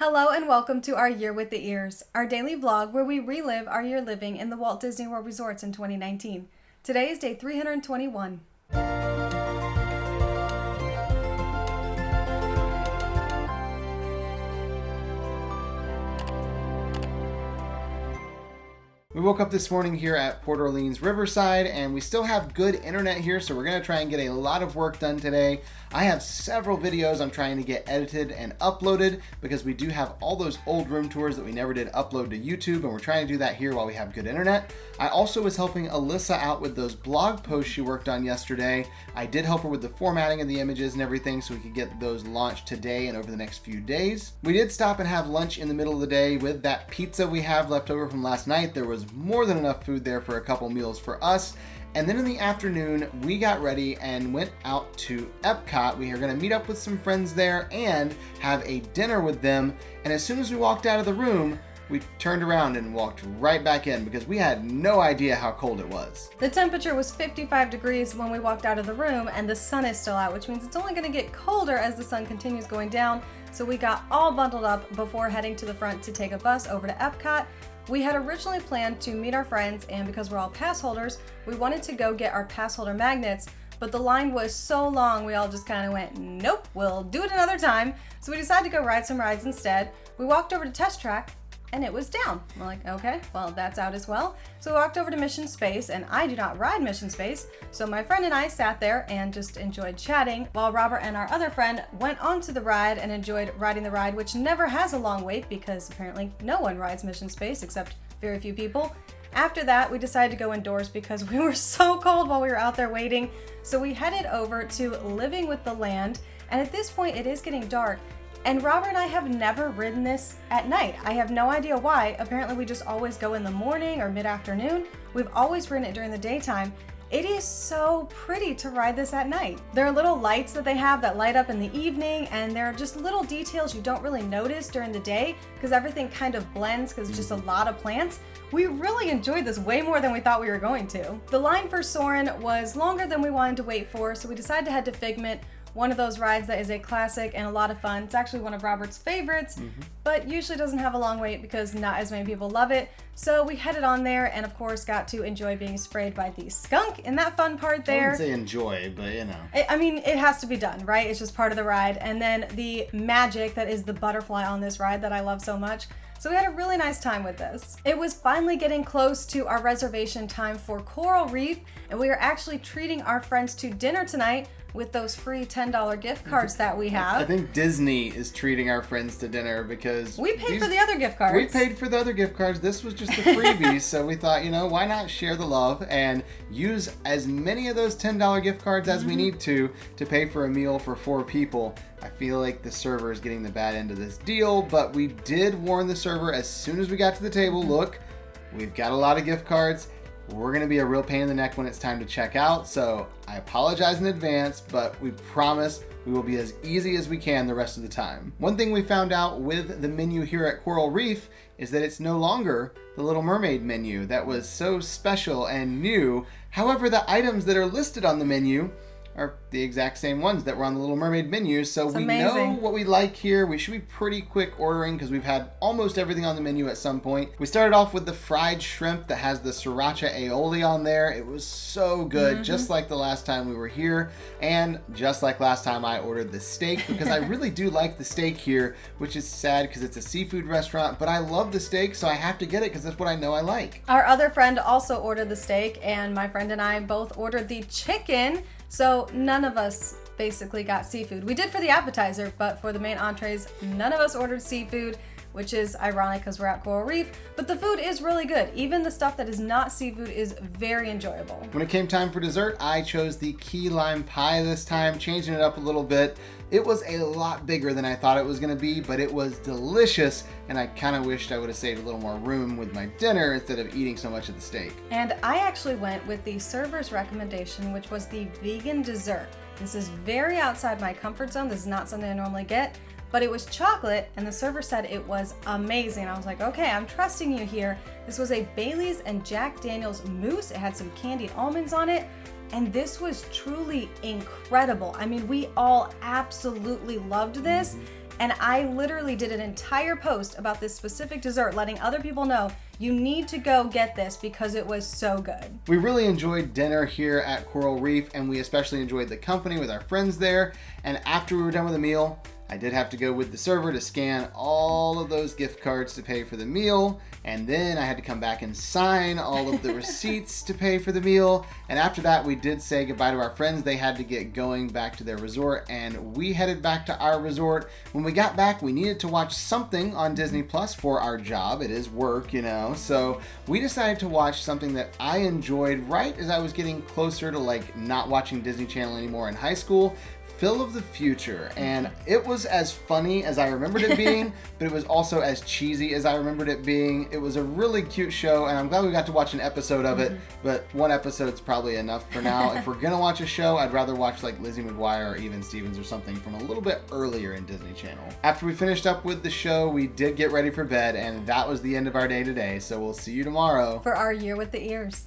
Hello and welcome to our Year with the Ears, our daily vlog where we relive our year living in the Walt Disney World Resorts in 2019. Today is day 321. We woke up this morning here at Port Orleans Riverside and we still have good internet here, so we're going to try and get a lot of work done today. I have several videos I'm trying to get edited and uploaded because we do have all those old room tours that we never did upload to YouTube, and we're trying to do that here while we have good internet. I also was helping Alyssa out with those blog posts she worked on yesterday. I did help her with the formatting of the images and everything so we could get those launched today and over the next few days. We did stop and have lunch in the middle of the day with that pizza we have left over from last night. There was more than enough food there for a couple meals for us. And then in the afternoon, we got ready and went out to Epcot. We are going to meet up with some friends there and have a dinner with them. And as soon as we walked out of the room, we turned around and walked right back in because we had no idea how cold it was. The temperature was 55 degrees when we walked out of the room, and the sun is still out, which means it's only going to get colder as the sun continues going down. So we got all bundled up before heading to the front to take a bus over to Epcot. We had originally planned to meet our friends, and because we're all pass holders, we wanted to go get our pass holder magnets, but the line was so long we all just kind of went, nope, we'll do it another time. So we decided to go ride some rides instead. We walked over to Test Track and it was down. We're like, okay, well, that's out as well. So we walked over to Mission Space, and I do not ride Mission Space, so my friend and I sat there and just enjoyed chatting while Robert and our other friend went onto the ride and enjoyed riding the ride, which never has a long wait because apparently no one rides Mission Space except very few people. After that, we decided to go indoors because we were so cold while we were out there waiting. So we headed over to Living with the Land, and at this point it is getting dark. And Robert and I have never ridden this at night. I have no idea why. Apparently we just always go in the morning or mid-afternoon. We've always ridden it during the daytime. It is so pretty to ride this at night. There are little lights that they have that light up in the evening, and there are just little details you don't really notice during the day because everything kind of blends because it's just a lot of plants. We really enjoyed this way more than we thought we were going to. The line for Soarin' was longer than we wanted to wait for, so we decided to head to Figment, one of those rides that is a classic and a lot of fun. It's actually one of Robert's favorites, but usually doesn't have a long wait because not as many people love it. So we headed on there and of course got to enjoy being sprayed by the skunk in that fun part there. I wouldn't say enjoy, but you know. I mean, it has to be done, right? It's just part of the ride. And then the magic that is the butterfly on this ride that I love so much. So we had a really nice time with this. It was finally getting close to our reservation time for Coral Reef, and we are actually treating our friends to dinner tonight with those free $10 gift cards that we have. I think Disney is treating our friends to dinner because we paid for the other gift cards. We paid for the other gift cards. This was just a freebie, so we thought, you know, why not share the love and use as many of those $10 gift cards as we need to pay for a meal for 4 people. I feel like the server is getting the bad end of this deal, but we did warn the server as soon as we got to the table, look, we've got a lot of gift cards. We're going to be a real pain in the neck when it's time to check out, so I apologize in advance, but we promise we will be as easy as we can the rest of the time. One thing we found out with the menu here at Coral Reef is that it's no longer the Little Mermaid menu that was so special and new. However, the items that are listed on the menu are the exact same ones that were on the Little Mermaid menu, so we know what we like here. We should be pretty quick ordering because we've had almost everything on the menu at some point. We started off with the fried shrimp that has the sriracha aioli on there. It was so good, just like the last time we were here, and just like last time I ordered the steak because I really do like the steak here, which is sad because it's a seafood restaurant, but I love the steak, so I have to get it because that's what I know I like. Our other friend also ordered the steak, and my friend and I both ordered the chicken. So none of us basically got seafood. We did for the appetizer, but for the main entrees, none of us ordered seafood, which is ironic because we're at Coral Reef, but the food is really good. Even the stuff that is not seafood is very enjoyable. When it came time for dessert, I chose the key lime pie this time, changing it up a little bit. It was a lot bigger than I thought it was going to be, but it was delicious, and I kind of wished I would have saved a little more room with my dinner instead of eating so much of the steak. And I actually went with the server's recommendation, which was the vegan dessert. This is very outside my comfort zone. This is not something I normally get, but it was chocolate, and the server said it was amazing. I was like, okay, I'm trusting you here. This was a Bailey's and Jack Daniel's mousse. It had some candied almonds on it, and this was truly incredible. I mean, we all absolutely loved this, And I literally did an entire post about this specific dessert, letting other people know you need to go get this because it was so good. We really enjoyed dinner here at Coral Reef, and we especially enjoyed the company with our friends there. And after we were done with the meal, I did have to go with the server to scan all of those gift cards to pay for the meal, and then I had to come back and sign all of the receipts to pay for the meal. And after that, we did say goodbye to our friends. They had to get going back to their resort, and we headed back to our resort. When we got back, we needed to watch something on Disney Plus for our job. It is work, you know, so we decided to watch something that I enjoyed right as I was getting closer to like not watching Disney Channel anymore in high school. Phil of the Future, and it was as funny as I remembered it being, but it was also as cheesy as I remembered it being. It was a really cute show, and I'm glad we got to watch an episode of it, but one episode's probably enough for now. If we're gonna watch a show, I'd rather watch like Lizzie McGuire or Even Stevens or something from a little bit earlier in Disney Channel. After we finished up with the show, we did get ready for bed, and that was the end of our day today, so we'll see you tomorrow For our Year with the Ears.